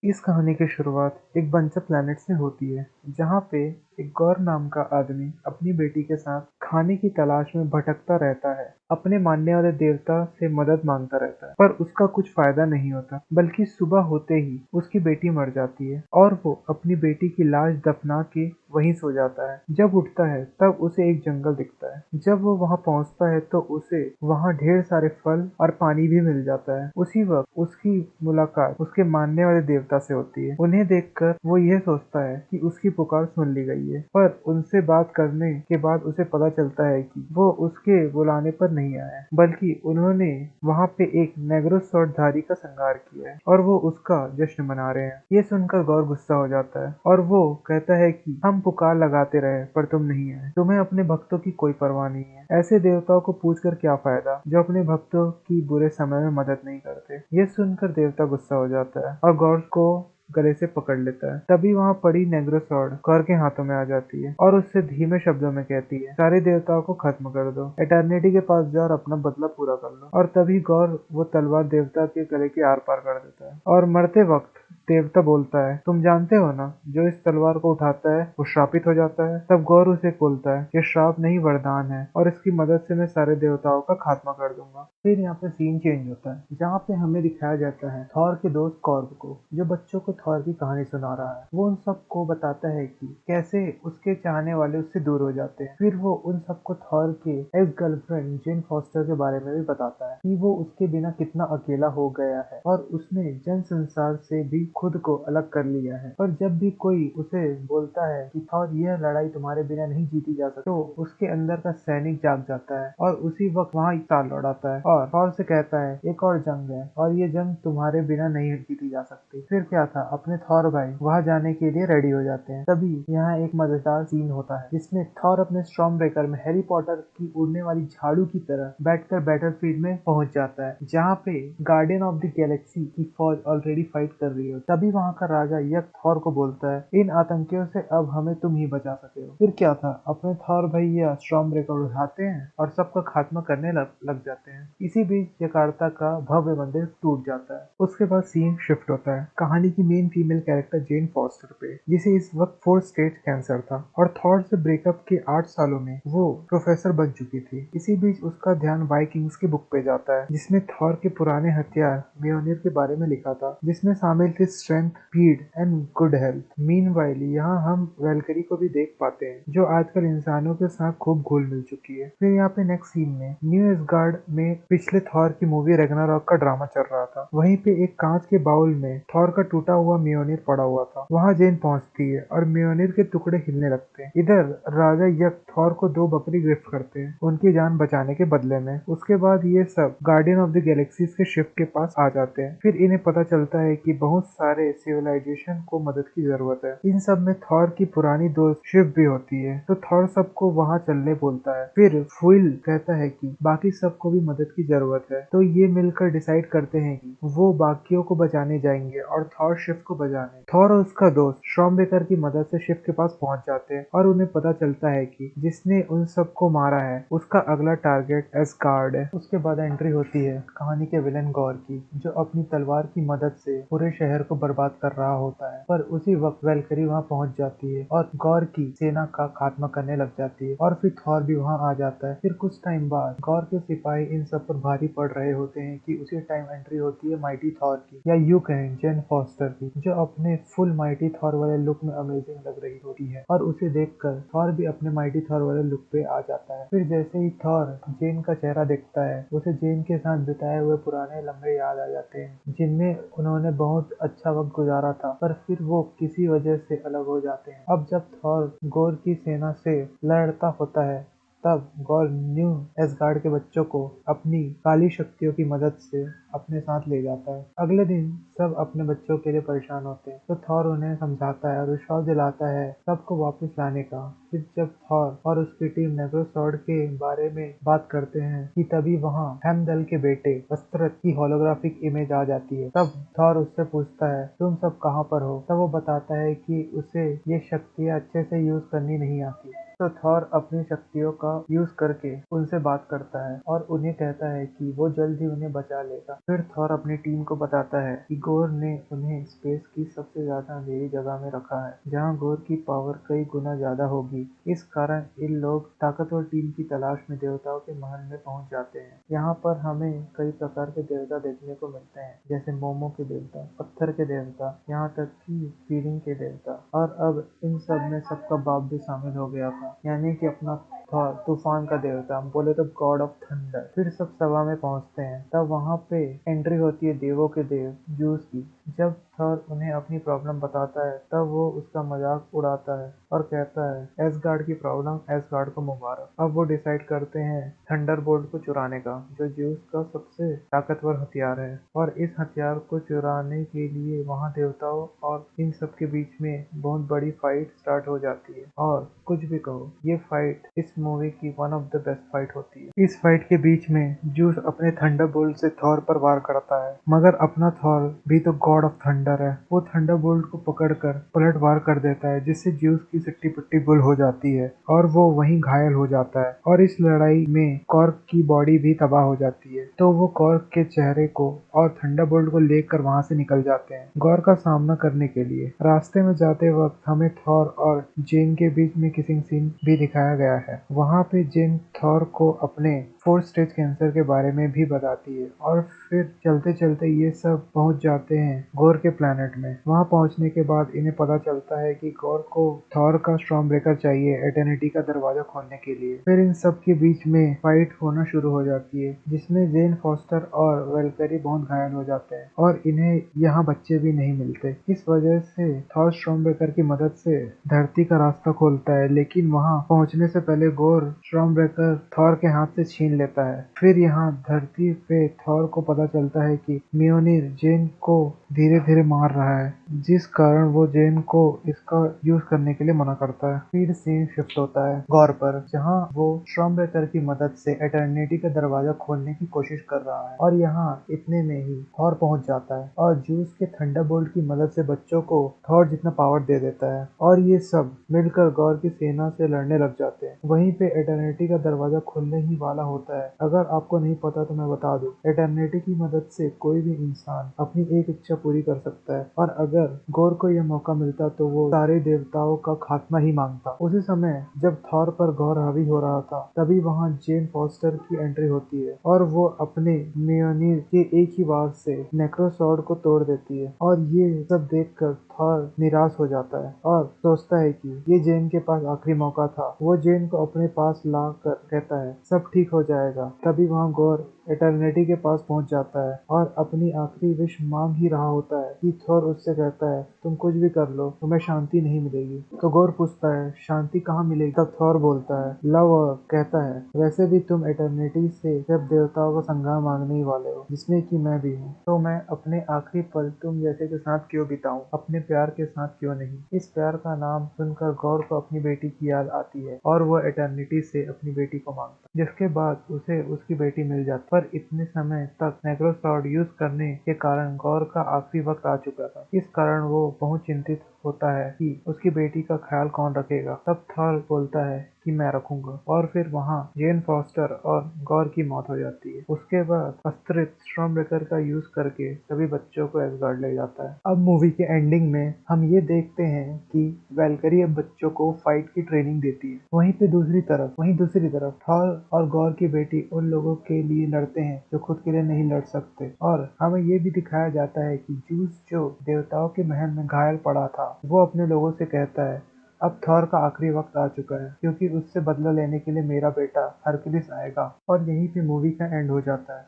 इस कहानी की शुरुआत एक बंजर प्लेनेट से होती है, जहाँ पे एक गौर नाम का आदमी अपनी बेटी के साथ खाने की तलाश में भटकता रहता है। अपने मानने वाले देवता से मदद मांगता रहता है, पर उसका कुछ फायदा नहीं होता। बल्कि सुबह होते ही उसकी बेटी मर जाती है और वो अपनी बेटी की लाश दफना के वहीं सो जाता है। जब उठता है तब उसे एक जंगल दिखता है। जब वो वहाँ पहुँचता है तो उसे वहाँ ढेर सारे फल और पानी भी मिल जाता है। उसी वक्त उसकी मुलाकात उसके मानने वाले देवता से होती है। उन्हें देखकर वो यह सोचता है कि उसकी पुकार सुन ली गई है, पर उनसे बात करने के बाद उसे पता चलता है कि वो उसके बुलाने पर नहीं आया, बल्कि उन्होंने वहाँ पे एक नेग्रोसॉर्ड धारी का संहार किया है और वो उसका जश्न मना रहे हैं। ये सुनकर गौर गुस्सा हो जाता है और वो कहता है कि हम पुकार लगाते रहे पर तुम नहीं आए। तुम्हें अपने भक्तों की कोई परवाह नहीं है। ऐसे देवताओं को पूछकर क्या फायदा जो अपने भक्तों की बुरे समय में मदद नहीं करते। ये सुनकर देवता गुस्सा हो जाता है और गौर को गले से पकड़ लेता है। तभी वहाँ पड़ी नेग्रोसॉर्ड गौर के हाथों में आ जाती है और उससे धीमे शब्दों में कहती है, सारे देवताओं को खत्म कर दो, एटर्निटी के पास जाओ और अपना बदला पूरा कर लो। और तभी गौर वो तलवार देवता के गले के आर पार कर देता है और मरते वक्त देवता बोलता है, तुम जानते हो ना, जो इस तलवार को उठाता है वो श्रापित हो जाता है। तब गौर उसे बोलता है कि श्राप नहीं वरदान है और इसकी मदद से मैं सारे देवताओं का खात्मा कर दूंगा। फिर यहाँ पे सीन चेंज होता है, जहाँ पे हमें दिखाया जाता है थॉर के दोस्त कॉर्ग को, जो बच्चों को थॉर की कहानी सुना रहा है। वो उन सबको बताता है कि कैसे उसके चाहने वाले उससे दूर हो जाते हैं। फिर वो उन सबको थॉर के एक्स गर्लफ्रेंड जेन फॉस्टर के बारे में भी बताता है कि वो उसके बिना कितना अकेला हो गया है और उसने जन संसार से भी खुद को अलग कर लिया है। पर जब भी कोई उसे बोलता है कि थॉर, यह लड़ाई तुम्हारे बिना नहीं जीती जा सकती, तो उसके अंदर का सैनिक जाग जाता है और उसी वक्त वहाँ एक ताल लौटाता है और थॉर से कहता है, एक और जंग है और ये जंग तुम्हारे बिना नहीं जीती जा सकती। फिर क्या था, अपने थॉर भाई वहाँ जाने के लिए रेडी हो जाते हैं। तभी यहाँ एक मजेदार सीन होता है, जिसमें थॉर अपने स्टॉर्म ब्रेकर में हैरी पॉटर की उड़ने वाली झाड़ू की तरह बैठकर बैटलफील्ड में पहुंच जाता है, जहाँ पे गार्डियन ऑफ द गैलेक्सी की फौज ऑलरेडी फाइट कर रही हो। तभी वहाँ का राजा यक थॉर को बोलता है, इन आतंकियों से अब हमें तुम ही बचा सके हो। फिर क्या था, अपने थॉर भैया स्टॉर्म ब्रेकर उठाते हैं और सबका खात्मा करने लग जाते हैं। इसी बीच जकार्ता का भव्य मंदिर टूट जाता है। उसके बाद सीन शिफ्ट होता है कहानी की मेन फीमेल कैरेक्टर जेन फॉस्टर पे, जिसे इस वक्त 4th स्टेज कैंसर था और थॉर से ब्रेकअप के 8 सालों में वो प्रोफेसर बन चुकी थी। इसी बीच उसका ध्यान वाइकिंग्स की बुक पे जाता है, जिसमें थॉर के पुराने हथियार म्योनिर के बारे में लिखा था, जिसमें शामिल थे strength, speed and good health. Meanwhile यहाँ हम वेलकरी को भी देख पाते हैं, जो आजकल इंसानों के साथ खूब घुल मिल चुकी है। फिर यहाँ पे नेक्स्ट सीन में न्यू एसगार्ड में पिछले थॉर की मूवी रैग्नारॉक का ड्रामा चल रहा था। वहीं पे एक कांच के बाउल में थॉर का टूटा हुआ म्योनिर पड़ा हुआ था। वहाँ जेन पहुंचती है और म्योनिर के टुकड़े हिलने लगते हैं। इधर राजा यक थॉर को 2 बकरी गिफ्ट करते हैं उनकी जान बचाने के बदले में। उसके बाद ये सब गार्डियन ऑफ द गैलेक्सीज के शिप के पास आ जाते हैं। फिर इन्हें पता चलता है कि बहुत सारे सिविलाइजेशन को मदद की जरूरत है। इन सब में थॉर की पुरानी दोस्त शिप भी होती है, तो थॉर सबको वहाँ चलने बोलता है। फिर फुइल कहता है कि बाकी सबको भी मदद की जरूरत है, तो ये मिलकर डिसाइड करते हैं कि वो बाकियों को बचाने जाएंगे और थॉर शिप को बचाने। थॉर और उसका दोस्त श्रॉमबेकर की मदद से शिप के पास पहुंच जाते हैं और उन्हें पता चलता है कि जिसने उन सबको मारा है उसका अगला टारगेट एसगार्ड है। उसके बाद एंट्री होती है कहानी के विलेन गौर की, जो अपनी तलवार की मदद से पूरे शहर को बर्बाद कर रहा होता है। पर उसी वक्त वेलकरी वहाँ पहुंच जाती है और गौर की सेना का खात्मा करने लग जाती है और फिर थॉर भी वहाँ आ जाता है। फिर कुछ टाइम बाद गौर के सिपाही इन सब पर भारी पड़ रहे होते हैं कि उसी टाइम एंट्री होती है माइटी थॉर की, या यूं कहें जेन फॉस्टर की, जो अपने फुल माइटी थॉर वाले लुक में अमेजिंग लग रही होती है और उसे देखकर थॉर भी अपने माइटी थॉर वाले लुक पे आ जाता है। फिर जैसे ही थॉर जेन का चेहरा देखता है, उसे जेन के साथ बिताए हुए पुराने लम्हे याद आ जाते हैं, जिनमें उन्होंने बहुत अच्छा वक्त गुजारा था, पर फिर वो किसी वजह से अलग हो जाते हैं। अब जब थॉर गौर की सेना से लड़ता होता है, तब गौर न्यू एसगार्ड के बच्चों को अपनी काली शक्तियों की मदद से अपने साथ ले जाता है। अगले दिन सब अपने बच्चों के लिए परेशान होते हैं, तो थॉर उन्हें समझाता है और विश्वास दिलाता है सबको वापस लाने का। फिर जब थॉर और उसकी टीम नेग्रोसॉर्ड के बारे में बात करते हैं कि तभी वहाँ हेमदल के बेटे वस्त्रत की होलोग्राफिक इमेज आ जाती है। तब थॉर उससे पूछता है, तुम सब कहाँ पर हो? तब वो बताता है कि उसे ये शक्तियाँ अच्छे से यूज करनी नहीं आती। तो थॉर अपनी शक्तियों का यूज करके उनसे बात करता है और उन्हें कहता है कि वो जल्द ही उन्हें बचा लेगा। फिर थॉर अपनी टीम को बताता है कि गोर ने उन्हें स्पेस की सबसे ज्यादा अंधेरी जगह में रखा है, जहाँ गोर की पावर कई गुना ज्यादा होगी। इस कारण इन लोग ताकतवर टीम की तलाश में देवताओं के महल में पहुंच जाते हैं। यहाँ पर हमें कई प्रकार के देवता देखने को मिलते हैं, जैसे मोमो के देवता, पत्थर के देवता, यहाँ तक कि फीलिंग के देवता। और अब इन सब में सबका बाप भी शामिल हो गया था, यानी कि अपना थॉर, तूफान का देवता, हम बोले तो गॉड ऑफ थंडर। फिर सब सभा में पहुंचते हैं, तब वहाँ पे एंट्री होती है देवों के देव जूस की। जब थॉर उन्हें अपनी प्रॉब्लम बताता है तब वो उसका मजाक उड़ाता है और कहता है एसगार्ड की प्रॉब्लम एसगार्ड को मुबारक। अब वो डिसाइड करते हैं थंडरबोल्ट को चुराने का, जो ज्यूस का सबसे ताकतवर हथियार है। और इस हथियार को चुराने के लिए वहाँ देवताओं और इन सब के बीच में बहुत बड़ी फाइट स्टार्ट हो जाती है। और कुछ भी कहो, ये फाइट इस मूवी की one of the best fight होती है। इस फाइट के बीच में ज्यूस अपने थंडरबोल्ट से थॉर पर वार करता है, मगर अपना थॉर भी तो गॉड ऑफ थंडर है। वो थंडरबोल्ट को पकड़कर पलट वार कर देता है, जिससे ज्यूस की सिट्टी पिट्टी गुल हो जाती है और वो वहीं घायल हो जाता है। और इस लड़ाई में कॉर्क की बॉडी भी तबाह हो जाती है, तो वो कॉर्क के चेहरे को और थंडरबोल्ट को लेकर वहां से निकल जाते हैं गौर का सामना करने के लिए। रास्ते में जाते वक्त हमें थॉर और जेन के बीच में किसिंग सीन भी दिखाया गया है। वहाँ पे जेन थॉर को अपने 4th स्टेज कैंसर के बारे में भी बताती है। और फिर चलते चलते ये सब पहुंच जाते हैं गौर के प्लेनेट में। वहां पहुंचने के बाद इन्हें पता चलता है कि गौर को थॉर का स्टॉर्म ब्रेकर चाहिए एटर्निटी का दरवाजा खोलने के लिए। फिर इन सब के बीच में फाइट होना शुरू हो जाती है, जिसमें जेन फॉस्टर और वेलकरी बहुत घायल हो जाते हैं और इन्हें यहाँ बच्चे भी नहीं मिलते। इस वजह से थॉर स्टॉर्म ब्रेकर की मदद से धरती का रास्ता खोलता है, लेकिन वहां पहुंचने से पहले गौर स्टॉर्म ब्रेकर थॉर के हाथ से छीन लेता है। फिर यहाँ धरती पे थॉर को पता चलता है कि म्योनिर जेन को धीरे धीरे मार रहा है, जिस कारण वो जेन को इसका यूज करने के लिए मना करता है। फिर सीन शिफ्ट होता है गौर पर, जहाँ वो स्टॉर्म ब्रेकर की मदद से एटर्निटी का दरवाजा खोलने की कोशिश कर रहा है। और यहाँ इतने में ही थॉर पहुंच जाता है और जूस के थंडरबोल्ट की मदद से बच्चों को थॉर जितना पावर दे देता है और ये सब मिलकर गौर की सेना से लड़ने लग जाते हैं। वहीं पे एटर्निटी का दरवाजा खुलने ही वाला होता है। अगर आपको नहीं पता तो मैं बता दूं, एटर्निटी की मदद से कोई भी इंसान अपनी एक इच्छा पूरी कर सकता है, और अगर गौर को यह मौका मिलता तो वो सारे देवताओं का खात्मा ही मांगता। उसी समय जब थॉर पर गौर हावी हो रहा था, तभी वहाँ जेन फॉस्टर की एंट्री होती है और वो अपने म्योनिर के एक ही वार से नेक्रोसॉर्ड को तोड़ देती है। और ये सब देखकर थॉर निराश हो जाता है और सोचता है कि ये जेन के पास आखिरी मौका था। वो जेन को अपने पास ला कर कहता है सब ठीक हो जाएगा। तभी वहाँ गौर एटर्निटी के पास पहुंच जाता है और अपनी आखिरी विश मांग ही रहा होता है कि थॉर उससे कहता है तुम कुछ भी कर लो, तुम्हें शांति नहीं मिलेगी। तो गौर पूछता है शांति कहाँ मिलेगी? तब थॉर बोलता है लव। और कहता है वैसे भी तुम एटर्निटी से जब देवताओं का संग्राम मांगने ही वाले हो, जिसमें कि मैं भी हूँ, तो मैं अपने आखिरी पल तुम जैसे के साथ क्यों बिताऊं, अपने प्यार के साथ क्यों नहीं। इस प्यार का नाम सुनकर गौर को अपनी बेटी की याद आती है और वो एटर्निटी से अपनी बेटी को मांगता, जिसके बाद उसे उसकी बेटी मिल जाती। पर इतने समय तक नेक्रोसॉर्ड यूज करने के कारण गौर का आखिरी वक्त आ चुका था। इस कारण वो बहुत चिंतित होता है कि उसकी बेटी का ख्याल कौन रखेगा। तब थॉर बोलता है कि मैं रखूंगा। और फिर वहाँ जेन फॉस्टर और गौर की मौत हो जाती है। उसके बाद अस्त्रित स्टॉर्म ब्रेकर का यूज करके सभी बच्चों को एसगार्ड ले जाता है। अब मूवी के एंडिंग में हम ये देखते हैं कि वेलकरी अब बच्चों को फाइट की ट्रेनिंग देती है। वहीं दूसरी तरफ थॉर और गौर की बेटी उन लोगों के लिए लड़ते हैं जो खुद के लिए नहीं लड़ सकते। और हमें ये भी दिखाया जाता है कि जूस जो देवताओं के महल में घायल पड़ा था, वो अपने लोगों से कहता है अब थॉर का आखिरी वक्त आ चुका है, क्योंकि उससे बदला लेने के लिए मेरा बेटा हरक्यूलिस आएगा। और यहीं पे मूवी का एंड हो जाता है।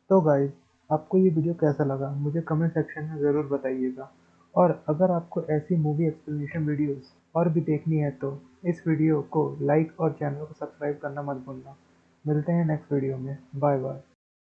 तो गाइस, आपको ये वीडियो कैसा लगा मुझे कमेंट सेक्शन में ज़रूर बताइएगा। और अगर आपको ऐसी मूवी एक्सप्लेनेशन वीडियोस और भी देखनी है तो इस वीडियो को लाइक और चैनल को सब्सक्राइब करना मत भूलना। मिलते हैं नेक्स्ट वीडियो में। Bye bye.